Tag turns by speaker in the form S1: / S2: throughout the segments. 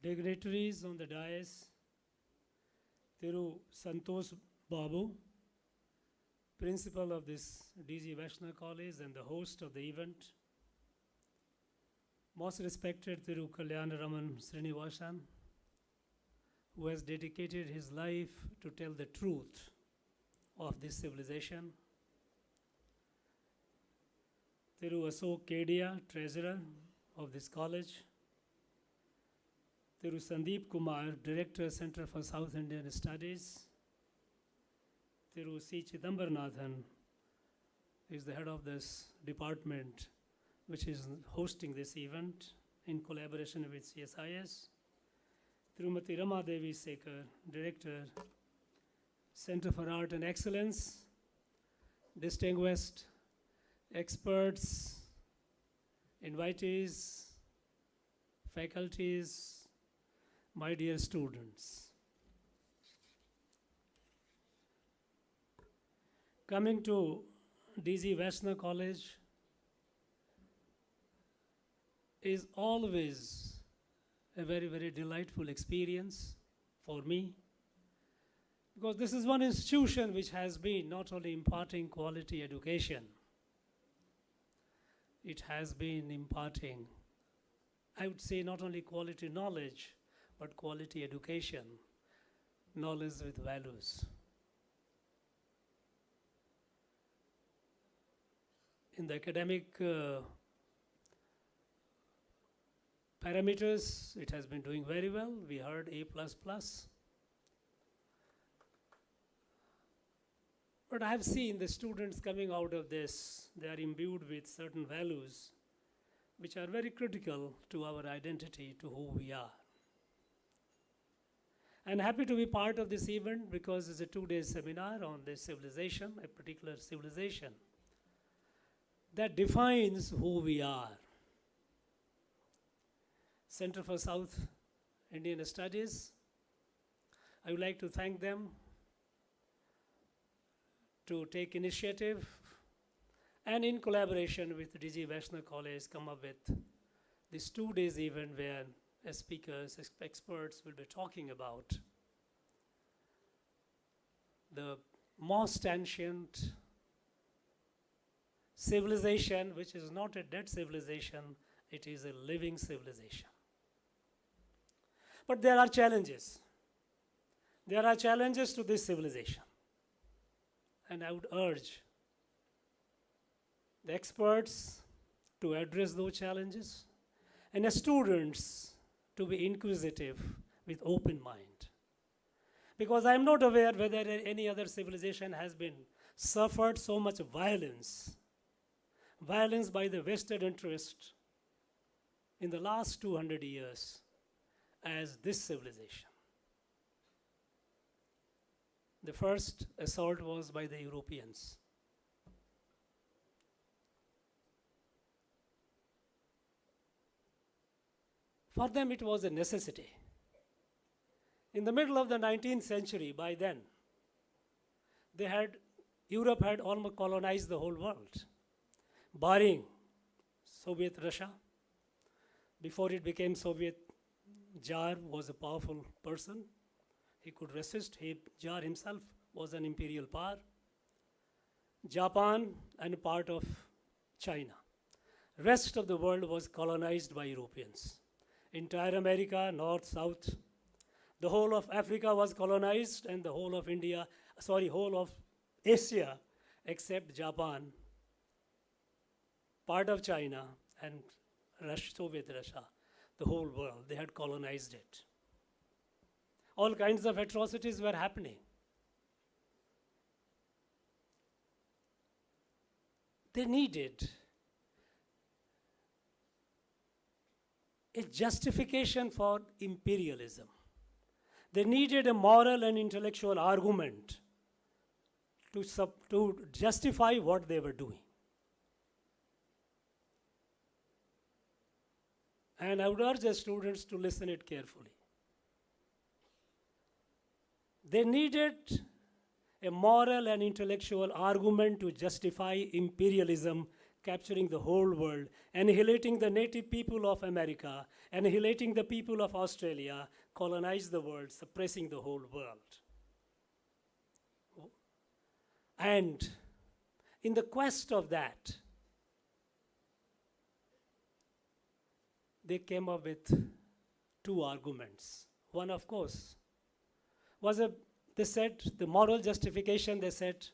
S1: dignitaries on the dais, Thiru Santosh Babu, principal of this D.G. Vaishnav College and the host of the event, most respected Thiru Kalyanaraman Srinivasan, who has dedicated his life to tell the truth of this civilization, Thiru Ashok Kedia, treasurer of this college, Thiru Sandeep Kumar, Director, Center for South Indian Studies, Thiru C. Chidambaranathan is the head of this department which is hosting this event in collaboration with CSIS, Tirumati Rama Devi Sekar, Director, Center for Art and Excellence, distinguished experts, invitees, faculties, my dear students. Coming to D.G. Vaishnav College is always a very, very delightful experience for me, because this is one institution which has been not only imparting quality education, it has been imparting, I would say, not only quality knowledge, but quality education, knowledge with values. In the academic parameters, it has been doing very well. We heard A++. But I have seen the students coming out of this, they are imbued with certain values which are very critical to our identity, to who we are. I'm happy to be part of this event because it's a 2-day seminar on this civilization, a particular civilization that defines who we are. Center for South Indian Studies, I would like to thank them to take initiative and in collaboration with D.G. Vaishnav College come up with this 2 days event where speakers, experts will be talking about the most ancient civilization, which is not a dead civilization, it is a living civilization. But there are challenges. There are challenges to this civilization. And I would urge the experts to address those challenges and the students to be inquisitive with open mind. Because I am not aware whether any other civilization has been suffered so much violence by the vested interest in the last 200 years as this civilization. The first assault was by the Europeans. For them it was a necessity. In the middle of the 19th century, by then, Europe had almost colonized the whole world, barring Soviet Russia. Before it became Soviet, Tsar was a powerful person. He could resist. Tsar himself was an imperial power. Japan and part of China. Rest of the world was colonized by Europeans. Entire America, north, south. The whole of Africa was colonized and the whole of whole of Asia, except Japan, part of China and Soviet Russia, the whole world, they had colonized it. All kinds of atrocities were happening. They needed a justification for imperialism. They needed a moral and intellectual argument to justify what they were doing. And I would urge the students to listen it carefully. They needed a moral and intellectual argument to justify imperialism capturing the whole world, annihilating the native people of America, annihilating the people of Australia, colonize the world, suppressing the whole world. And in the quest of that, they came up with two arguments. One, of course, was they said, the moral justification, they said,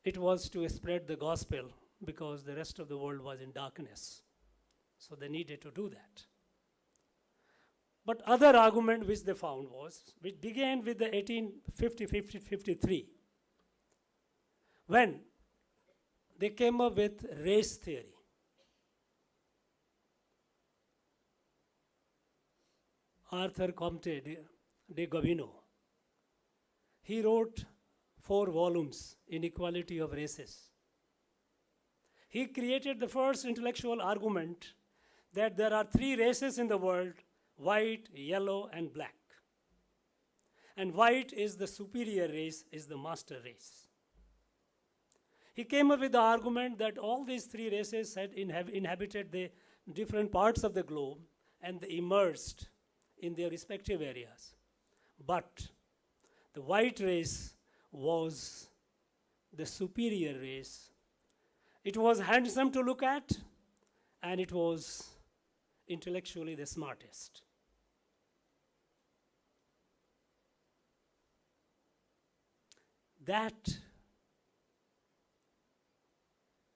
S1: it was to spread the gospel because the rest of the world was in darkness. So they needed to do that. But other argument which they found was, which began with the 1853, when they came up with race theory. Arthur Comte de Gobineau, he wrote 4 volumes, Inequality of Races. He created the first intellectual argument that there are 3 races in the world, white, yellow, and black. And white is the superior race, is the master race. He came up with the argument that all these 3 races had inhabited the different parts of the globe and they emerged in their respective areas. But the white race was the superior race. It was handsome to look at, and it was intellectually the smartest. That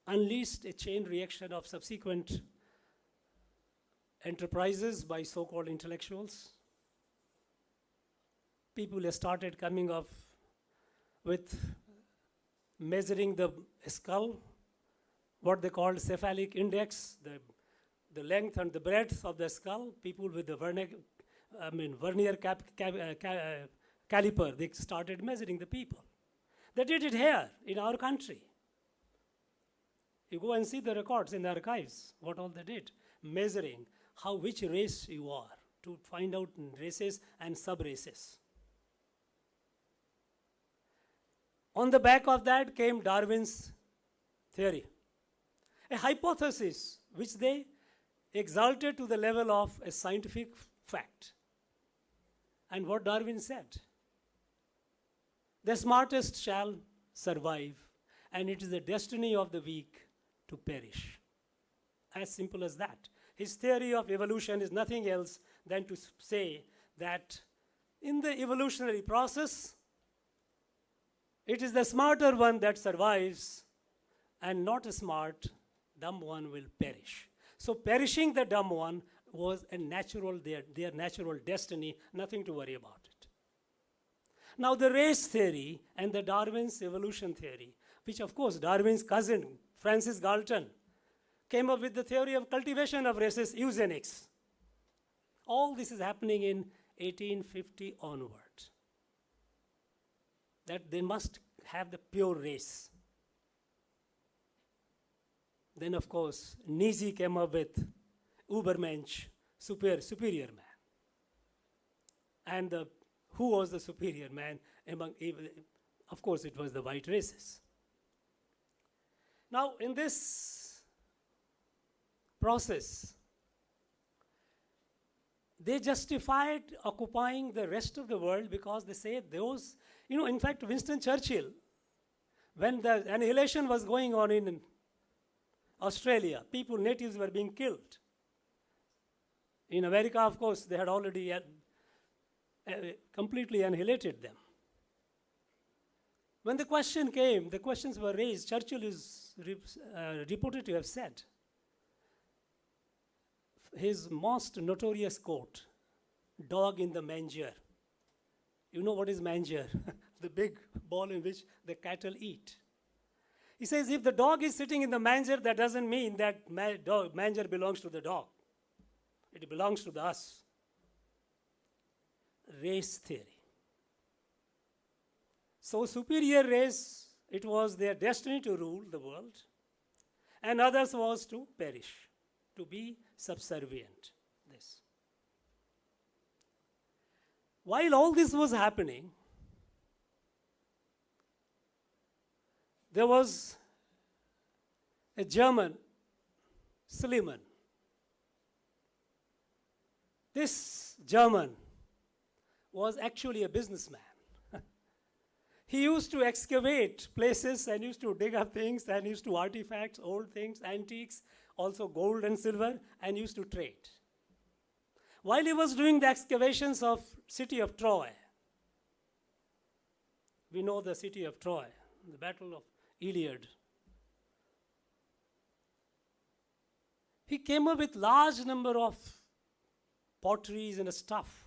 S1: unleashed a chain reaction of subsequent enterprises by so-called intellectuals. People started coming up with measuring the skull, what they called cephalic index, the length and the breadth of the skull. People with the vernier caliper, they started measuring the people. They did it here in our country. You go and see the records in the archives, what all they did, measuring which race you are, to find out races and sub-races. On the back of that came Darwin's theory, a hypothesis which they exalted to the level of a scientific fact. And what Darwin said, the smartest shall survive, and it is the destiny of the weak to perish. As simple as that. His theory of evolution is nothing else than to say that in the evolutionary process, it is the smarter one that survives, and not a smart, dumb one will perish. So perishing the dumb one was a natural, their natural destiny, nothing to worry about it. Now the race theory and the Darwin's evolution theory, which of course Darwin's cousin, Francis Galton, came up with the theory of cultivation of races, eugenics. All this is happening in 1850 onward. That they must have the pure race. Then of course, Nietzsche came up with Übermensch, superior man. And who was the superior man among, of course it was the white races. Now in this process, they justified occupying the rest of the world because they say those, in fact, Winston Churchill, when the annihilation was going on in Australia, natives were being killed. In America, of course, they had already completely annihilated them. When the questions were raised, Churchill is reported to have said, his most notorious quote, dog in the manger. You know what is manger? The big ball in which the cattle eat. He says, if the dog is sitting in the manger, that doesn't mean that manger belongs to the dog. It belongs to us. Race theory. So superior race, it was their destiny to rule the world, and others was to perish, to be subservient. This. While all this was happening, there was a German, Schliemann. This German was actually a businessman. He used to excavate places and used to dig up things and used to artifacts, old things, antiques, also gold and silver, and used to trade. While he was doing the excavations of city of Troy, we know the city of Troy, the Battle of Iliad. He came up with large number of potteries and stuff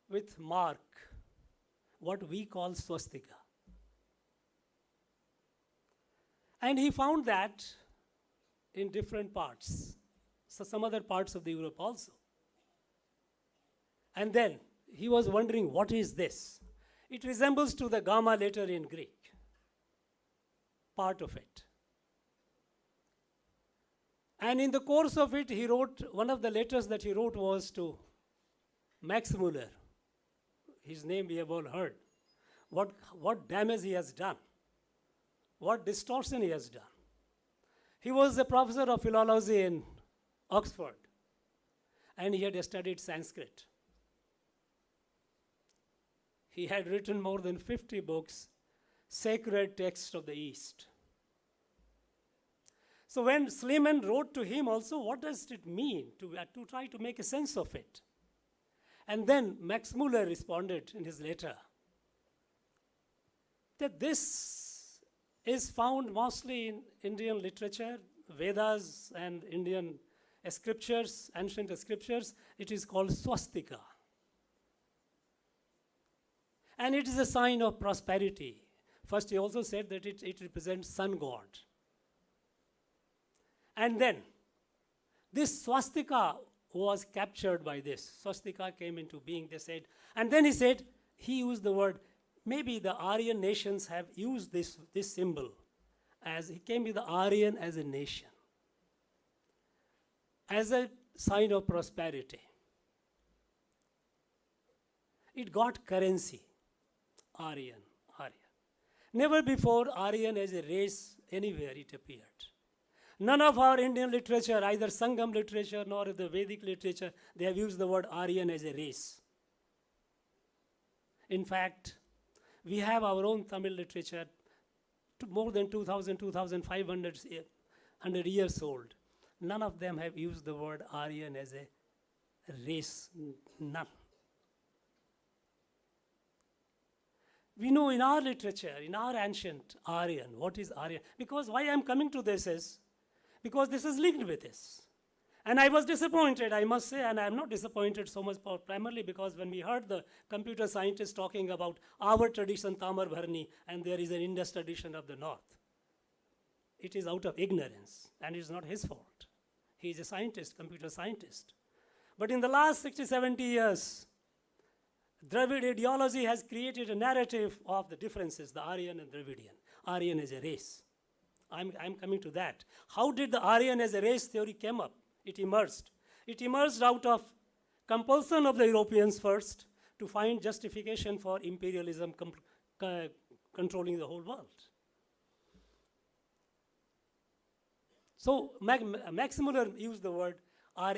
S1: with mark, what we call swastika. And he found that in different parts, so some other parts of the Europe also. And then he was wondering, what is this? It resembles to the gamma letter in Greek, part of it. And in the course of it, he wrote, one of the letters that he wrote was to Max Muller. His name we have all heard. What damage he has done. What distortion he has done. He was a professor of philology in Oxford. And he had studied Sanskrit. He had written more than 50 books, sacred texts of the East. So when Schliemann wrote to him also, what does it mean to try to make a sense of it? And then Max Muller responded in his letter that this is found mostly in Indian literature, Vedas and Indian scriptures, ancient scriptures. It is called swastika. And it is a sign of prosperity. First, he also said that it represents sun god. And then, this swastika was captured by this. Swastika came into being, they said. And then he used the word, maybe the Aryan nations have used this symbol as, he came with the Aryan as a nation, as a sign of prosperity. It got currency, Aryan. Never before Aryan as a race anywhere it appeared. None of our Indian literature, either Sangam literature nor the Vedic literature, they have used the word Aryan as a race. In fact, we have our own Tamil literature, more than 2,000, 2,500 years old. None of them have used the word Aryan as a race, none. We know in our literature, in our ancient Aryan, what is Aryan? Because why I'm coming to this is, because this is linked with this. And I was disappointed, I must say, and I'm not disappointed so much primarily because when we heard the computer scientists talking about our tradition, Tamar Bharni, and there is an Indus tradition of the north, it is out of ignorance, and it's not his fault. He is a scientist, computer scientist. But in the last 60, 70 years, Dravid ideology has created a narrative of the differences, the Aryan and Dravidian. Aryan as a race. I'm coming to that. How did the Aryan as a race theory come up? It emerged. It emerged out of compulsion of the Europeans first to find justification for imperialism controlling the whole world. So Max Muller used the word,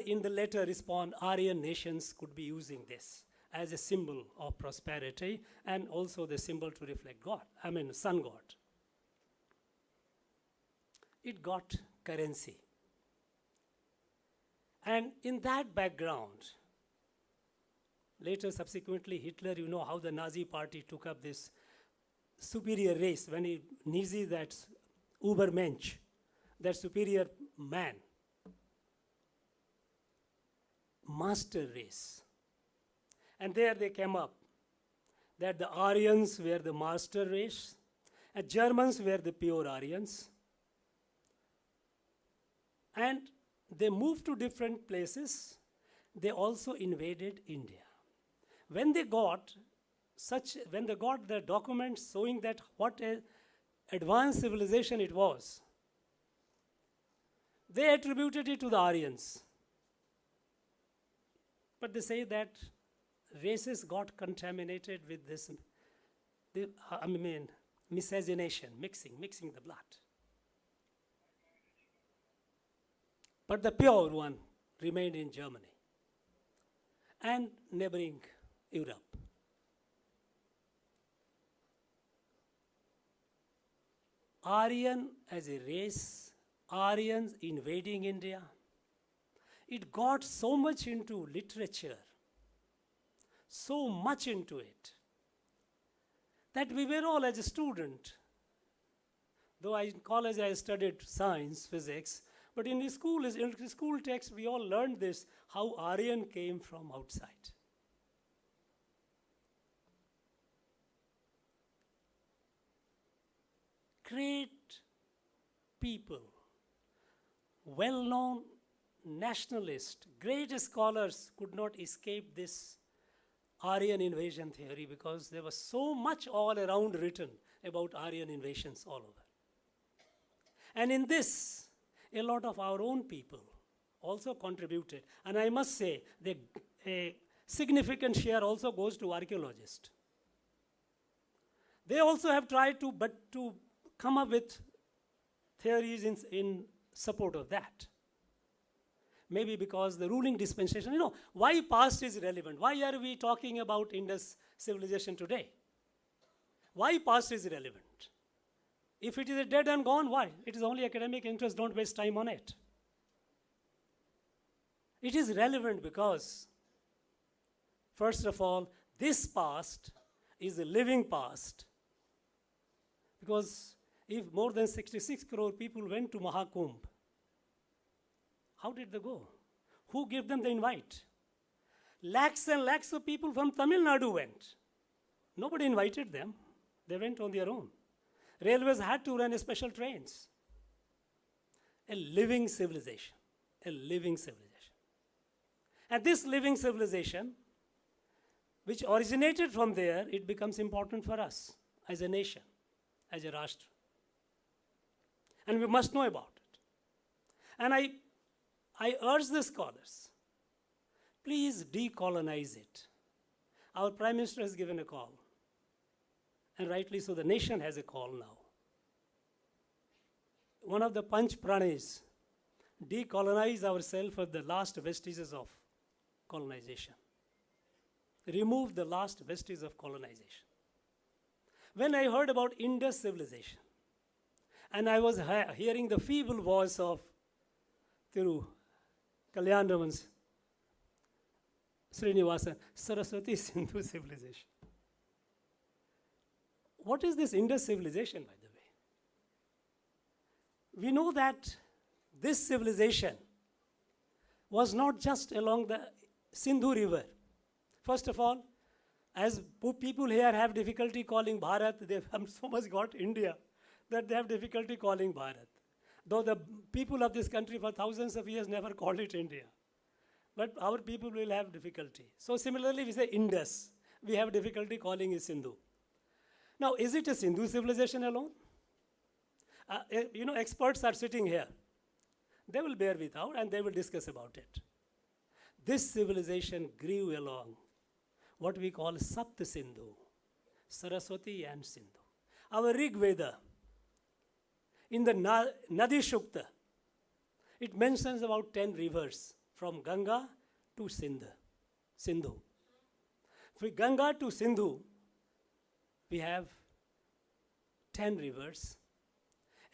S1: in the letter respond, Aryan nations could be using this as a symbol of prosperity and also the symbol to reflect God, sun god. It got currency. And in that background, later subsequently Hitler, you know how the Nazi party took up this superior race, when he Nazi, that's Übermensch, that superior man, master race. And there they came up, that the Aryans were the master race, and Germans were the pure Aryans. And they moved to different places. They also invaded India. When they got the documents showing that what an advanced civilization it was, they attributed it to the Aryans. But they say that races got contaminated with this, miscegenation, mixing the blood. but the pure one remained in Germany and neighboring Europe. Aryan as a race, Aryans invading India, it got so much into literature, so much into it, that we were all, as a student, though in college I studied science, physics, but in school text we all learned this, how Aryan came from outside. Great people, well-known nationalists, great scholars could not escape this Aryan invasion theory because there was so much all around written about Aryan invasions all over. And in this, a lot of our own people also contributed. And I must say, a significant share also goes to archaeologists. They also have tried to come up with theories in support of that. Maybe because the ruling dispensation, why past is relevant? Why are we talking about Indus civilization today? Why past is relevant? If it is dead and gone, why? It is only academic interest, don't waste time on it. It is relevant because, first of all, this past is a living past. Because if more than 66 crore people went to Mahakumbh, how did they go? Who gave them the invite? Lakhs and lakhs of people from Tamilnadu went. Nobody invited them. They went on their own. Railways had to run special trains. A living civilization. A living civilization. And this living civilization, which originated from there, it becomes important for us as a nation, as a Rashtra. And we must know about it. And I urge the scholars, please decolonize it. Our Prime Minister has given a call. And rightly so, the nation has a call now. One of the Panch Pranis, decolonize ourselves of the last vestiges of colonization. Remove the last vestige of colonization. When I heard about Indus civilization, and I was hearing the feeble voice of Thiru Kalyanraman's Srinivasan, Saraswati Sindhu civilization. What is this Indus civilization, by the way? We know that this civilization was not just along the Sindhu river. First of all, as people here have difficulty calling Bharat, they have so much got India that they have difficulty calling Bharat. Though the people of this country for thousands of years never called it India. But our people will have difficulty. So similarly, we say Indus. We have difficulty calling it Sindhu. Now, is it a Sindhu civilization alone? Experts are sitting here. They will bear with out and they will discuss about it. This civilization grew along what we call Sapt Sindhu, Saraswati and Sindhu. Our Rig Veda, in the Nadi Shukta, it mentions about 10 rivers from Ganga to Sindhu. From Ganga to Sindhu, we have 10 rivers.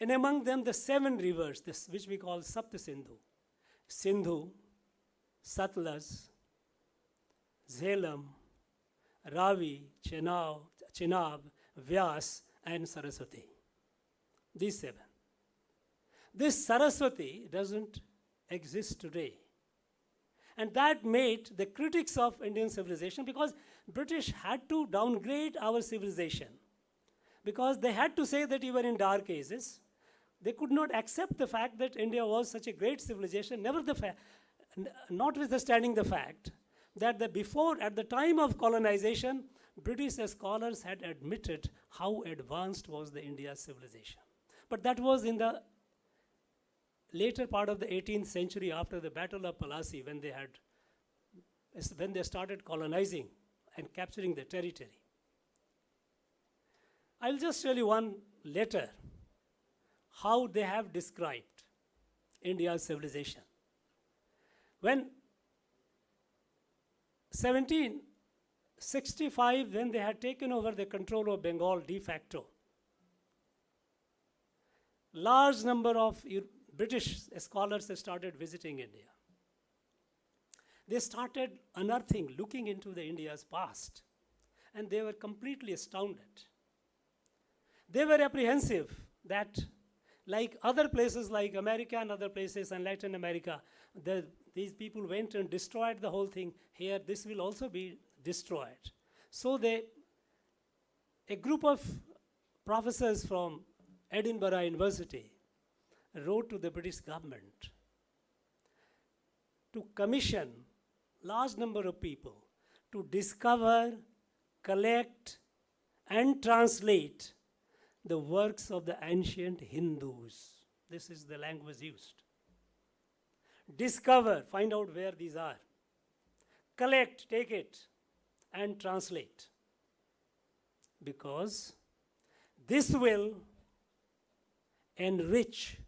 S1: And among them, the 7 rivers, which we call Sapt Sindhu. Sindhu, Satluj, Jhelum, Ravi, Chenab, Vyas, and Saraswati. These 7. This Saraswati doesn't exist today. And that made the critics of Indian civilization, because British had to downgrade our civilization. Because they had to say that we were in dark ages. They could not accept the fact that India was such a great civilization, notwithstanding the fact that at the time of colonization, British scholars had admitted how advanced was the India civilization. But that was in the later part of the 18th century, after the Battle of Plassey, when they started colonizing and capturing the territory. I'll just tell you one letter, how they have described India's civilization. When 1765, when they had taken over the control of Bengal de facto, large number of British scholars started visiting India. They started unearthing, looking into the India's past, and they were completely astounded. They were apprehensive that, like other places like America and other places and Latin America, these people went and destroyed the whole thing. Here, this will also be destroyed. So a group of professors from Edinburgh University wrote to the British government to commission large number of people to discover, collect, and translate the works of the ancient Hindus. This is the language used. Discover, find out where these are. Collect, take it, and translate. Because this will enrich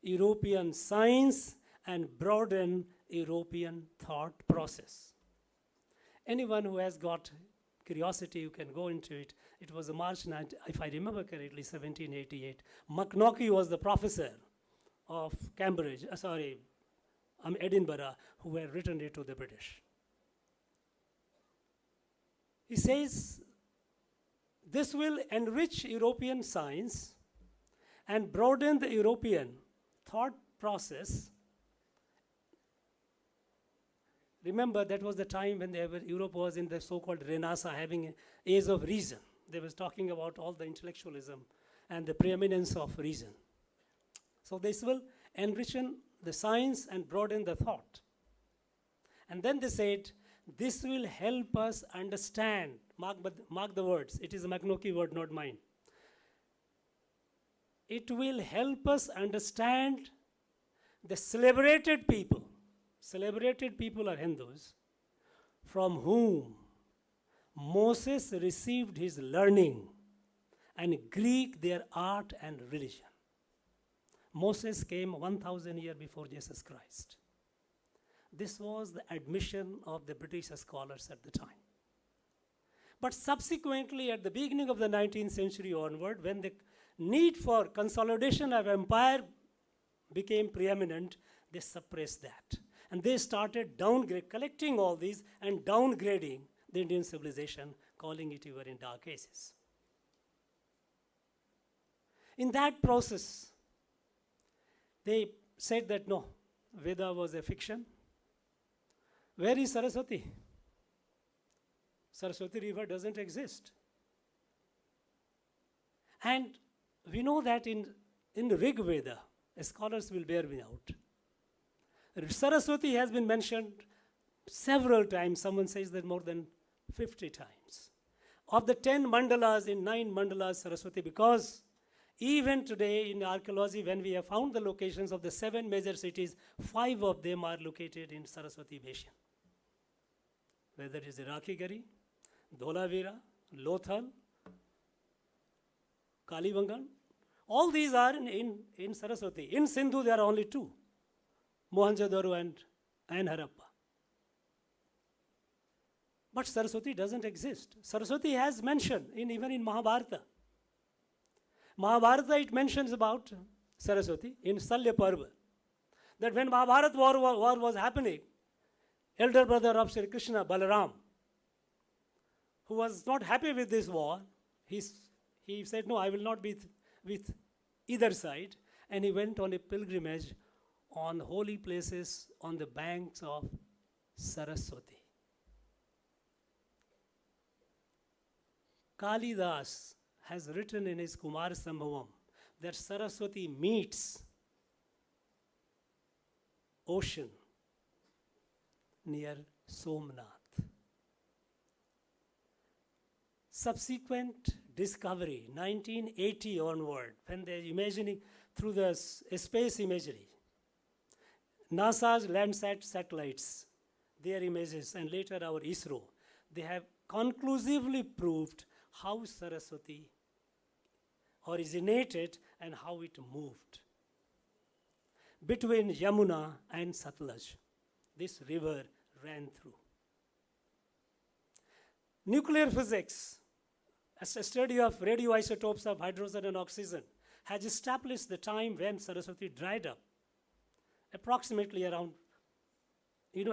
S1: European science and broaden European thought process. Anyone who has got curiosity, you can go into it. It was a March 9, if I remember correctly, 1788. Macnaughey was the professor of Edinburgh, who had written it to the British. He says, this will enrich European science and broaden the European thought process. Remember, that was the time when Europe was in the so-called Renaissance, having an age of reason. They was talking about all the intellectualism and the preeminence of reason. So this will enrich the science and broaden the thought. And then they said, this will help us understand, mark the words, it is a Macnaughey word, not mine. It will help us understand the celebrated people are Hindus, from whom Moses received his learning, and Greek their art and religion. Moses came 1,000 years before Jesus Christ. This was the admission of the British scholars at the time. But subsequently, at the beginning of the 19th century onward, when the need for consolidation of empire became preeminent, they suppressed that. And they started collecting all these and downgrading the Indian civilization, calling it even in dark ages. In that process, they said that no, Veda was a fiction. Where is Saraswati? Saraswati river doesn't exist. And we know that in the Rig Veda, scholars will bear me out. Saraswati has been mentioned several times. Someone says that more than 50 times. Of the 10 mandalas, in 9 mandalas, Saraswati, because even today in archaeology, when we have found the locations of the 7 major cities, 5 of them are located in Saraswati Basin. Whether it is Rakhigarhi, Dholavira, Lothal, Kalibangan, all these are in Saraswati. In Sindhu, there are only 2. Mohenjo-daro and Harappa. But Saraswati doesn't exist. Saraswati has mention even in Mahabharata. Mahabharata, it mentions about Saraswati in Salya Parva. That when Mahabharata war was happening, elder brother of Sri Krishna, Balaram, who was not happy with this war, he said, no, I will not be with either side. And he went on a pilgrimage on holy places on the banks of Saraswati. Kalidas has written in his Kumar Sambhavam that Saraswati meets ocean near Somnath. Subsequent discovery, 1980 onward, when they're imagining through the space imagery, NASA's Landsat satellites, their images, and later our ISRO, they have conclusively proved how Saraswati originated and how it moved. between Yamuna and Satluj. This river ran through. Nuclear physics, as a study of radioisotopes of hydrogen and oxygen, has established the time when Saraswati dried up, approximately around,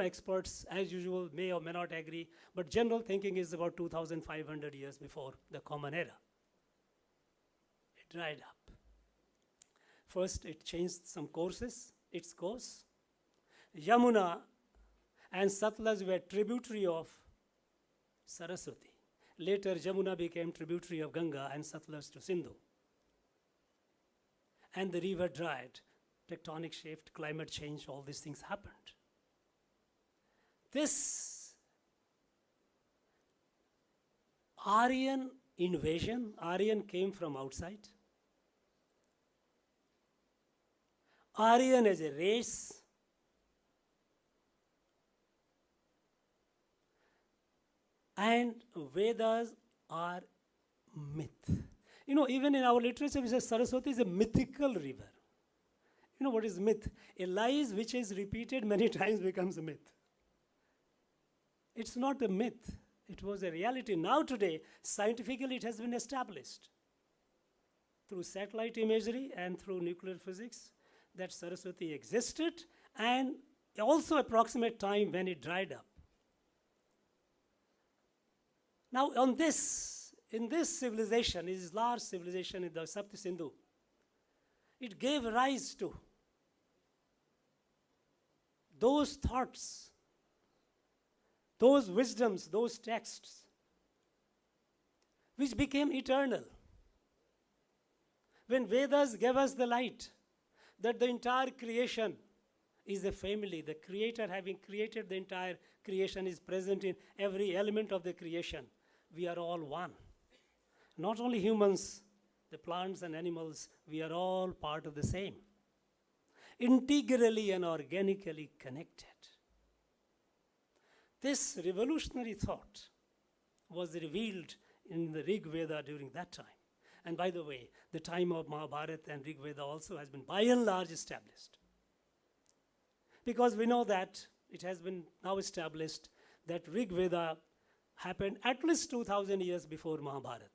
S1: experts as usual may or may not agree, but general thinking is about 2,500 years before the Common Era. It dried up. First, it changed some courses, its course. Yamuna and Satluj were tributary of Saraswati. Later, Yamuna became tributary of Ganga and Satluj to Sindhu. And the river dried. Tectonic shift, climate change, all these things happened. This Aryan invasion, Aryan came from outside. Aryan as a race, and Vedas are myth. Even in our literature, we say Saraswati is a mythical river. You know what is myth? A lie which is repeated many times becomes a myth. It's not a myth. It was a reality. Now today, scientifically it has been established through satellite imagery and through nuclear physics that Saraswati existed, and also approximate time when it dried up. Now in this civilization, this large civilization in the Sapta Sindhu, it gave rise to those thoughts, those wisdoms, those texts, which became eternal. When Vedas gave us the light, that the entire creation is a family, the Creator having created the entire creation is present in every element of the creation. We are all one. Not only humans, the plants and animals, we are all part of the same. Integrally and organically connected. This revolutionary thought was revealed in the Rig Veda during that time. And by the way, the time of Mahabharata and Rig Veda also has been by and large established. Because we know that it has been now established that Rig Veda happened at least 2,000 years before Mahabharata.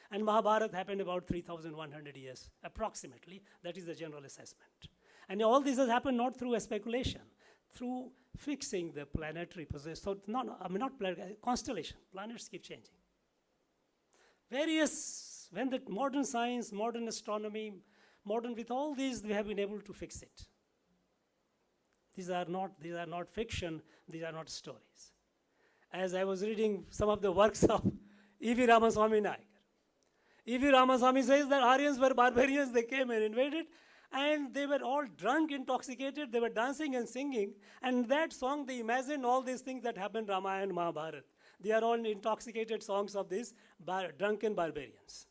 S1: And Mahabharata happened about 3,100 years, approximately. That is the general assessment. And all this has happened not through a speculation, through fixing the planetary position. So not constellation. Planets keep changing. When the modern science, modern astronomy, with all these, we have been able to fix it. These are not fiction, these are not stories. As I was reading some of the works of E.V. Ramaswamy Nayak, E.V. Ramaswamy says that Aryans were barbarians, they came and invaded, and they were all drunk, intoxicated, they were dancing and singing, and that song they imagined all these things that happened in Ramayana and Mahabharata. They are all intoxicated songs of these drunken barbarians.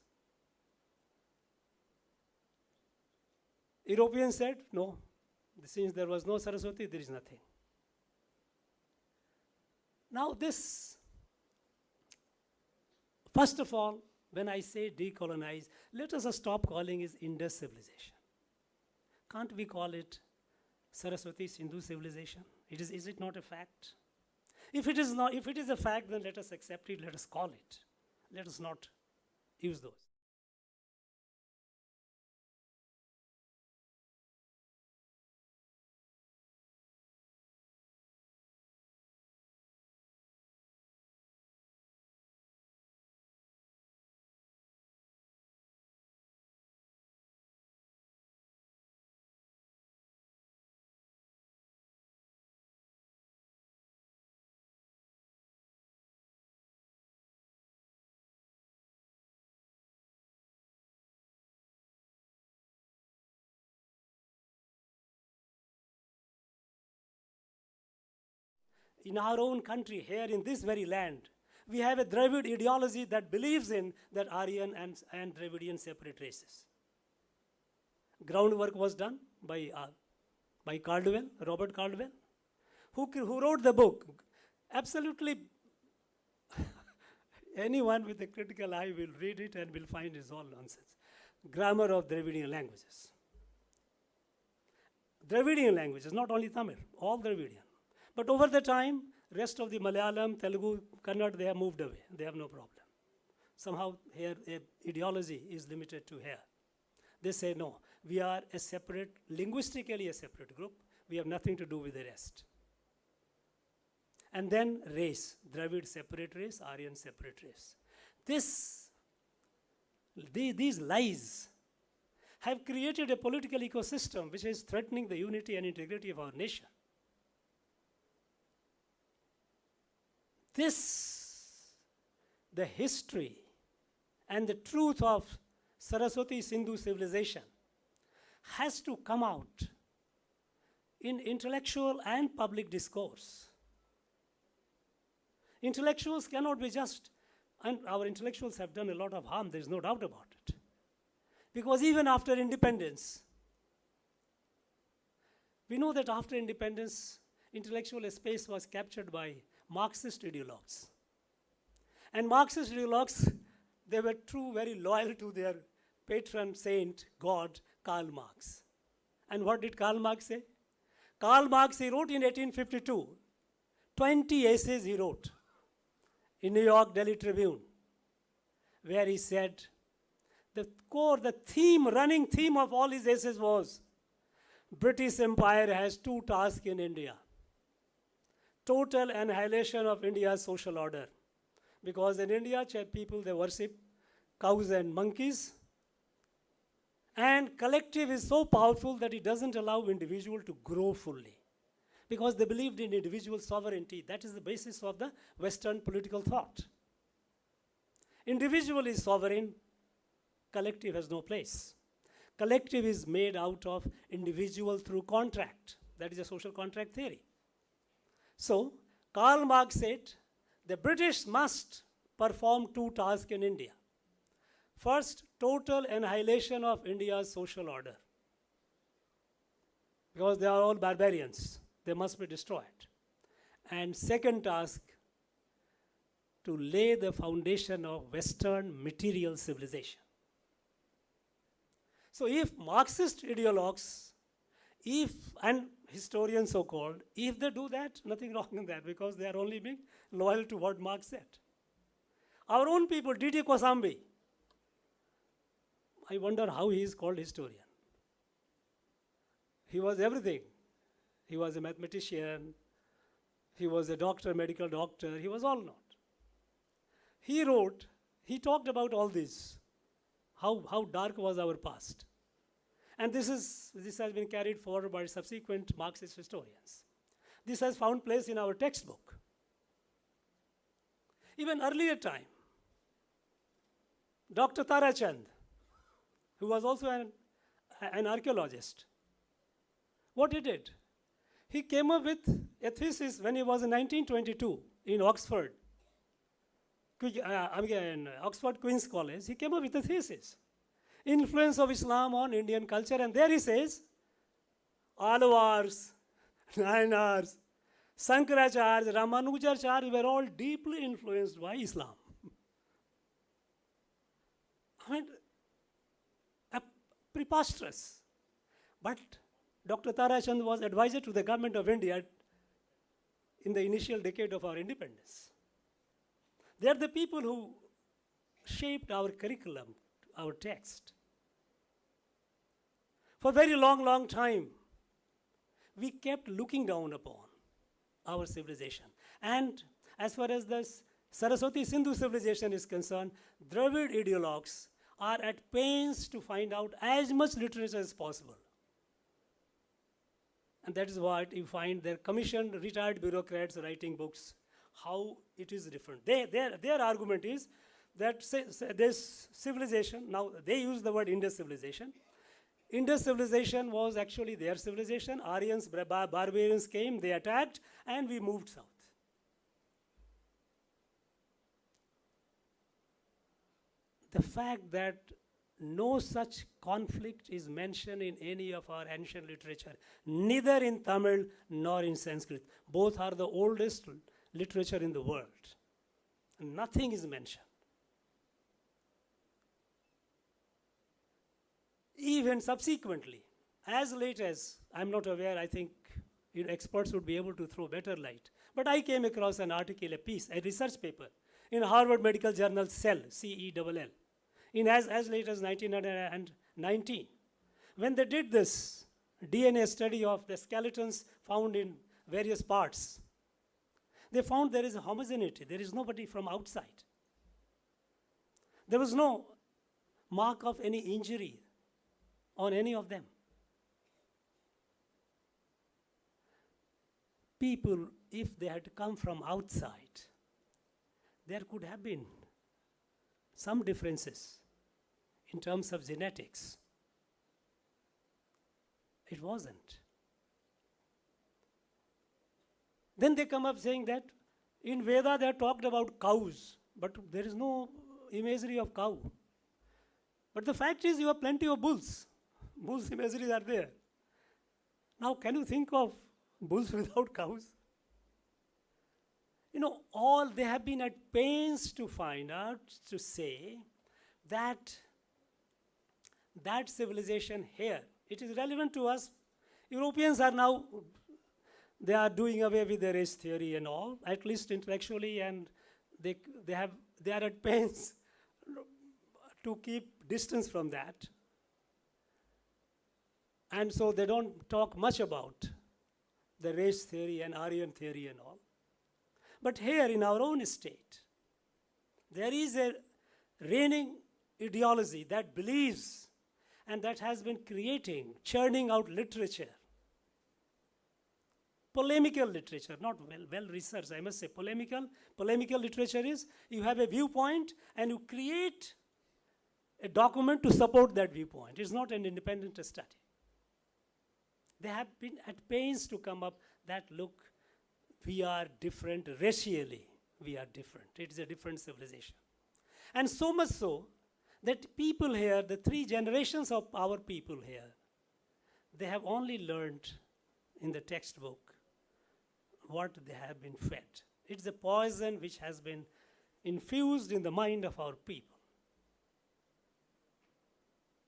S1: Europeans said, no, since there was no Saraswati, there is nothing. Now this, first of all, when I say decolonize, let us stop calling it Indus civilization. Can't we call it Saraswati Sindhu civilization? Is it not a fact? If it is a fact, then let us accept it, let us call it. Let us not use those. In our own country, here in this very land, we have a Dravid ideology that believes in that Aryan and Dravidian separate races. Groundwork was done by Caldwell, Robert Caldwell, who wrote the book. Absolutely, anyone with a critical eye will read it and will find it's all nonsense. Grammar of Dravidian languages. Dravidian languages, not only Tamil, all Dravidian. But over the time, rest of the Malayalam, Telugu, Kannada, they have moved away. They have no problem. Somehow here, ideology is limited to here. They say, no, we are a separate, linguistically a separate group. We have nothing to do with the rest. And then race, Dravid separate race, Aryan separate race. These lies have created a political ecosystem which is threatening the unity and integrity of our nation. The history and the truth of Saraswati Sindhu civilization has to come out in intellectual and public discourse. Intellectuals cannot be just, and our intellectuals have done a lot of harm, there's no doubt about it. Because even after independence, we know that after independence, intellectual space was captured by Marxist ideologues. And Marxist ideologues, they were true, very loyal to their patron saint, God, Karl Marx. And what did Karl Marx say? Karl Marx, he wrote in 1852, 20 essays he wrote in New York Daily Tribune, where he said, the running theme of all his essays was, British Empire has two tasks in India. Total annihilation of India's social order. Because in India, people, they worship cows and monkeys. And collective is so powerful that it doesn't allow individual to grow fully. Because they believed in individual sovereignty. That is the basis of the Western political thought. Individual is sovereign, collective has no place. Collective is made out of individual through contract. That is a social contract theory. So, Karl Marx said, the British must perform two tasks in India. First, total annihilation of India's social order. Because they are all barbarians. They must be destroyed. And second task, to lay the foundation of Western material civilization. So if Marxist ideologues, and historians so-called, if they do that, nothing wrong in that, because they are only being loyal to what Marx said. Our own people, D.D. Kosambi, I wonder how he is called historian. He was everything. He was a mathematician, he was a doctor, medical doctor, he was all not. He wrote, he talked about all this, how dark was our past. And this has been carried forward by subsequent Marxist historians. This has found place in our textbook. Even earlier time, Dr. Tarachand, who was also an archaeologist, what he did? He came up with a thesis when he was in 1922 in Oxford, Oxford Queen's College. He came up with a thesis, Influence of Islam on Indian Culture, and there he says, Alvars, Nayanars, Sankaracharya, Ramanujacharya were all deeply influenced by Islam. I mean, preposterous. But Dr. Tarachand was advisor to the government of India in the initial decade of our independence. They are the people who shaped our curriculum, our text. For a very long time, we kept looking down upon our civilization. And as far as the Saraswati Sindhu civilization is concerned, Dravid ideologues are at pains to find out as much literature as possible. And that is what you find their commissioned retired bureaucrats writing books, how it is different. Their argument is that this civilization, now they use the word Indus civilization. Indus civilization was actually their civilization. Aryans, barbarians came, they attacked, and we moved south. The fact that no such conflict is mentioned in any of our ancient literature, neither in Tamil nor in Sanskrit. Both are the oldest literature in the world. Nothing is mentioned. Even subsequently, as late as I'm not aware, I think experts would be able to throw better light. But I came across an article, a piece, a research paper in Harvard Medical Journal Cell, CELL, in as late as 1919. When they did this DNA study of the skeletons found in various parts, they found there is a homogeneity. There is nobody from outside. There was no mark of any injury on any of them. People, if they had come from outside, there could have been some differences in terms of genetics. It wasn't. Then they come up saying that in Veda they are talked about cows, but there is no imagery of cow. But the fact is you have plenty of bulls. Bulls imageries are there. Now can you think of bulls without cows? All they have been at pains to find out, to say that that civilization here, it is relevant to us. Europeans are now, they are doing away with the race theory and all, at least intellectually, and they are at pains to keep distance from that. And so they don't talk much about the race theory and Aryan theory and all. But here in our own state, there is a reigning ideology that believes and that has been churning out literature. Polemical literature, not well researched, I must say. Polemical literature is you have a viewpoint and you create a document to support that viewpoint. It's not an independent study. They have been at pains to come up that, look, we are different racially. We are different. It is a different civilization. And so much so that people here, the 3 generations of our people here, they have only learned in the textbook what they have been fed. It's a poison which has been infused in the mind of our people,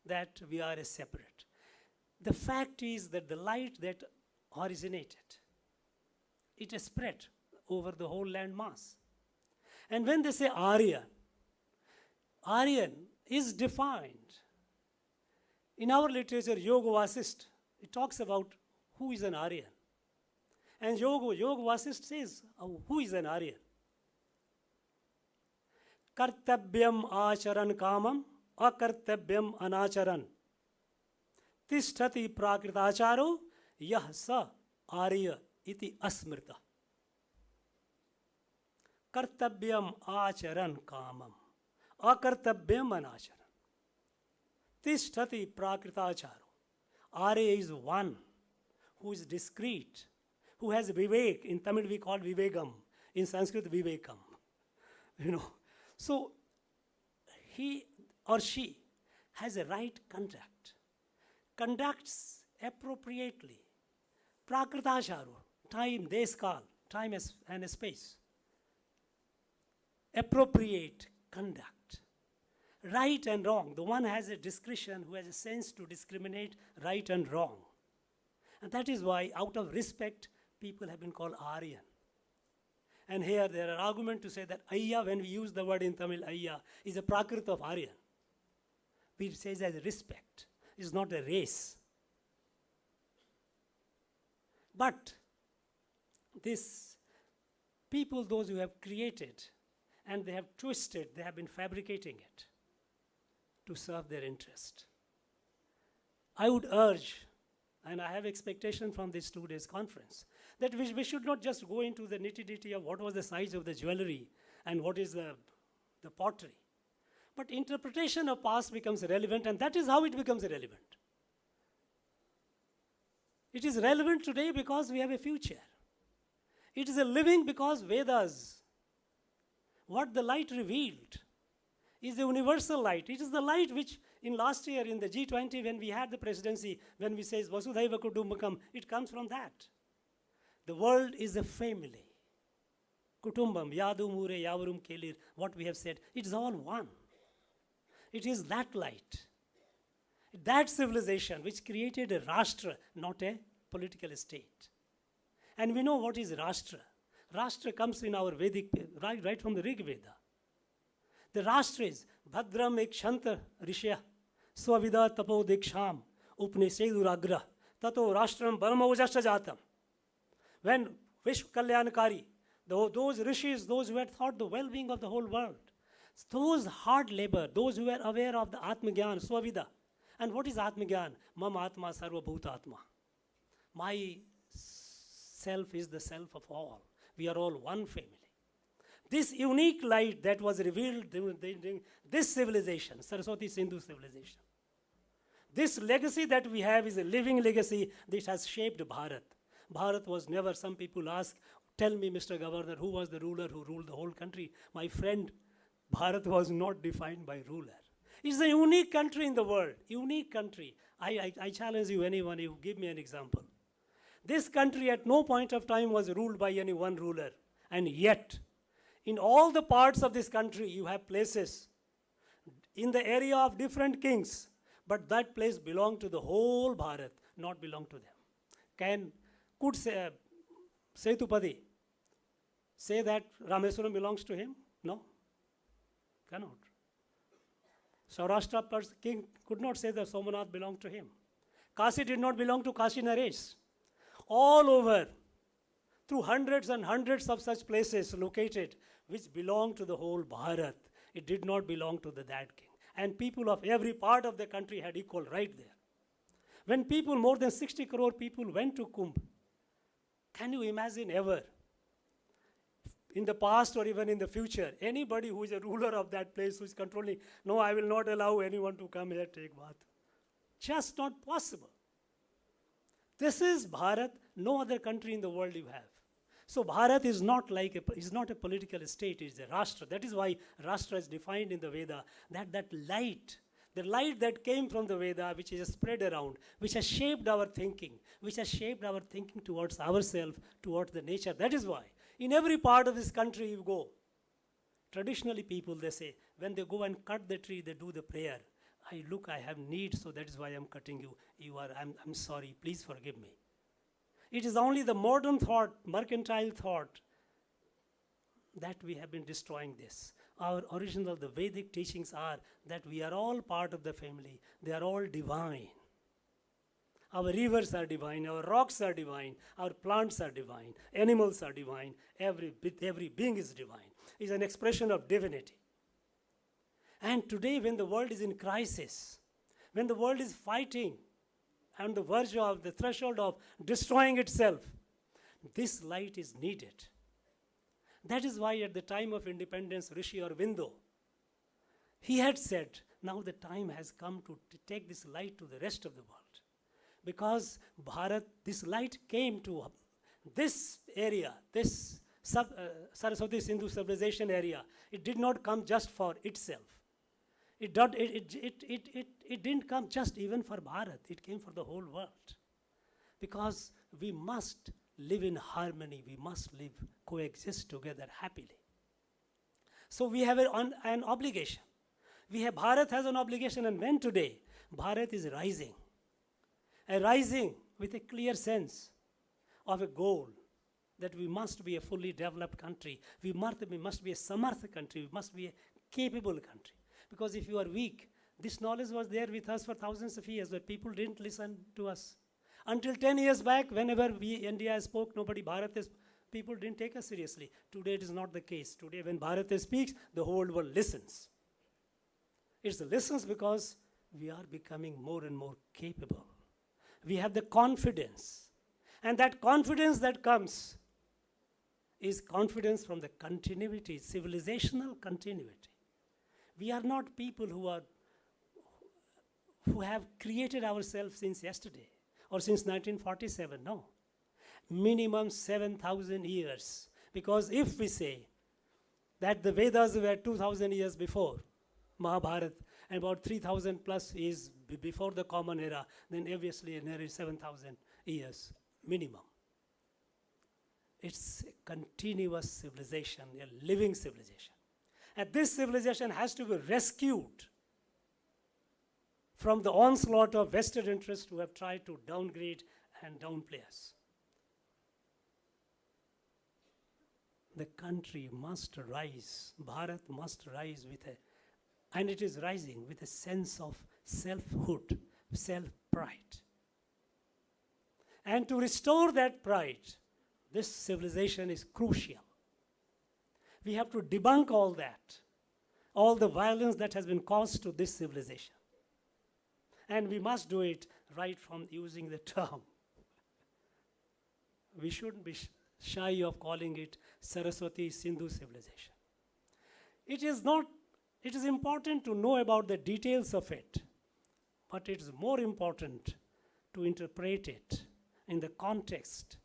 S1: that we are a separate. The fact is that the light that originated, it has spread over the whole land mass. And when they say Aryan is defined. In our literature, Yoga Vasist, it talks about who is an Aryan. And Yoga Vasist says, who is an Aryan? Kartabyam acharan kamam, akartabyam anacharan. Tishtati prakritacharo, yah sa arya iti asmrita. Kartabyam acharan kamam, akartabyam anacharan. Tishtati prakritacharo. Arya is one who is discreet, who has vivek. In Tamil we call vivegam. In Sanskrit, vivekam. So he or she has a right conduct, conducts appropriately. Prakritacharo, time, deskal, time and space. Appropriate conduct. Right and wrong. The one has a discretion, who has a sense to discriminate right and wrong. And that is why, out of respect, people have been called Aryan. And here there are arguments to say that Ayya, when we use the word in Tamil, Ayya, is a Prakrit of Aryan. We say as respect. It's not a race. But this people, those who have created, and they have twisted, they have been fabricating it to serve their interest. I would urge, and I have expectation from this 2 days conference, that we should not just go into the nitty-gritty of what was the size of the jewelry and what is the pottery. But interpretation of past becomes relevant, and that is how it becomes relevant. It is relevant today because we have a future. It is a living because Vedas, what the light revealed, is the universal light. It is the light which in last year in the G20 when we had the presidency, when we say Vasudhaiva Kutumbakam, it comes from that. The world is a family. Kutumbam, Yadu Mure, Yavarum Kelir, what we have said, it is all one. It is that light, that civilization which created a Rashtra, not a political state. And we know what is Rashtra. Rashtra comes in our Vedic, right from the Rig Veda. The Rashtra is Bhadram Ekshanta Rishya Swavida Tapo Diksham Upniseduragra Tato Rashtram Baramavajashta Jatam. When Vishwa Kalyankari, those rishis, those who had thought the well-being of the whole world, those hard labor, those who were aware of the Atmagyan, Swavida. And what is Atmagyan? Mam Atma Sarva Bhuta Atma. My self is the self of all. We are all one family. This unique light that was revealed during this civilization, Saraswati Sindhu civilization. This legacy that we have is a living legacy that has shaped Bharat. Bharat was never, some people ask, tell me, Mr. Governor, who was the ruler who ruled the whole country? My friend, Bharat was not defined by ruler. It's a unique country in the world, unique country. I challenge you, anyone, you give me an example. This country at no point of time was ruled by any one ruler. And yet, in all the parts of this country, you have places in the area of different kings, but that place belonged to the whole Bharat, not belong to them. Could Setupati say that Rameswaram belongs to him? No, cannot. Saurashtra king could not say that Somanath belonged to him. Kasi did not belong to Kashi Naresh. All over, through hundreds and hundreds of such places located, which belong to the whole Bharat, it did not belong to that king. And people of every part of the country had equal right there. When people, more than 60 crore people went to Kumbh, can you imagine ever, in the past or even in the future, anybody who is a ruler of that place who is controlling, no, I will not allow anyone to come here take bath. Just not possible. This is Bharat, no other country in the world you have. So Bharat is not a political state, it is a Rashtra. That is why Rashtra is defined in the Veda, that light, the light that came from the Veda, which is spread around, which has shaped our thinking, towards ourselves, towards the nature. That is why in every part of this country you go, traditionally people, they say, when they go and cut the tree, they do the prayer. I have need, so that is why I'm cutting you. I'm sorry, please forgive me. It is only the modern thought, mercantile thought, that we have been destroying this. Our original, the Vedic teachings are that we are all part of the family. They are all divine. Our rivers are divine, our rocks are divine, our plants are divine, animals are divine, every being is divine. It's an expression of divinity. And today, when the world is in crisis, when the world is fighting on the verge of the threshold of destroying itself, this light is needed. That is why at the time of independence, Rishi Aurobindo, he had said, now the time has come to take this light to the rest of the world. Because Bharat, this light came to this area, this Saraswati Sindhu civilization area. It did not come just for itself. It didn't come just even for Bharat. It came for the whole world. Because we must live in harmony. We must coexist together happily. So we have an obligation. Bharat has an obligation, and when today Bharat is rising with a clear sense of a goal that we must be a fully developed country. We must be a samartha country. We must be a capable country. Because if you are weak, this knowledge was there with us for thousands of years, but people didn't listen to us. Until 10 years back, whenever India spoke, people didn't take us seriously. Today it is not the case. Today when Bharat speaks, the whole world listens. It listens because we are becoming more and more capable. We have the confidence. And that confidence that comes is confidence from the continuity, civilizational continuity. We are not people who have created ourselves since yesterday or since 1947, no. Minimum 7,000 years. Because if we say that the Vedas were 2,000 years before Mahabharata, and about 3,000 plus is before the Common Era, then obviously nearly 7,000 years minimum. It's a continuous civilization, a living civilization. And this civilization has to be rescued from the onslaught of vested interests who have tried to downgrade and downplay us. The country must rise, Bharat must rise and it is rising with a sense of selfhood, self-pride. And to restore that pride, this civilization is crucial. We have to debunk all that, all the violence that has been caused to this civilization. And we must do it right from using the term. We shouldn't be shy of calling it Saraswati Sindhu civilization. It is important to know about the details of it, but it is more important to interpret it in the context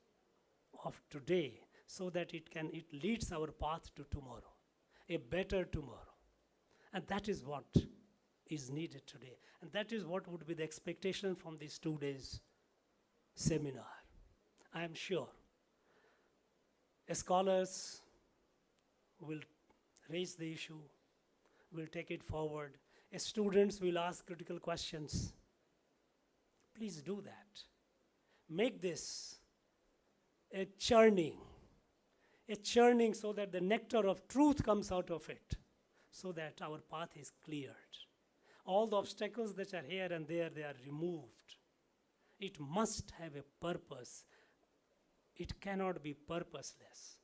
S1: of today so that it leads our path to tomorrow, a better tomorrow. And that is what is needed today. And that is what would be the expectation from these 2 days seminar. I am sure scholars will raise the issue, will take it forward. Students will ask critical questions. Please do that. Make this a churning so that the nectar of truth comes out of it, so that our path is cleared. All the obstacles that are here and there, they are removed. It must have a purpose. It cannot be purposeless.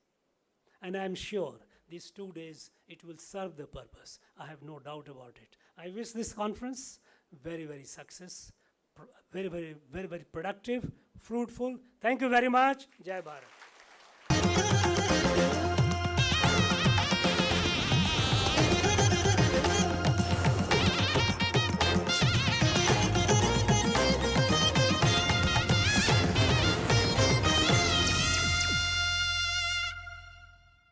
S1: And I am sure these 2 days, it will serve the purpose. I have no doubt about it. I wish this conference very, very very productive, fruitful. Thank you very much. Jai Bharat.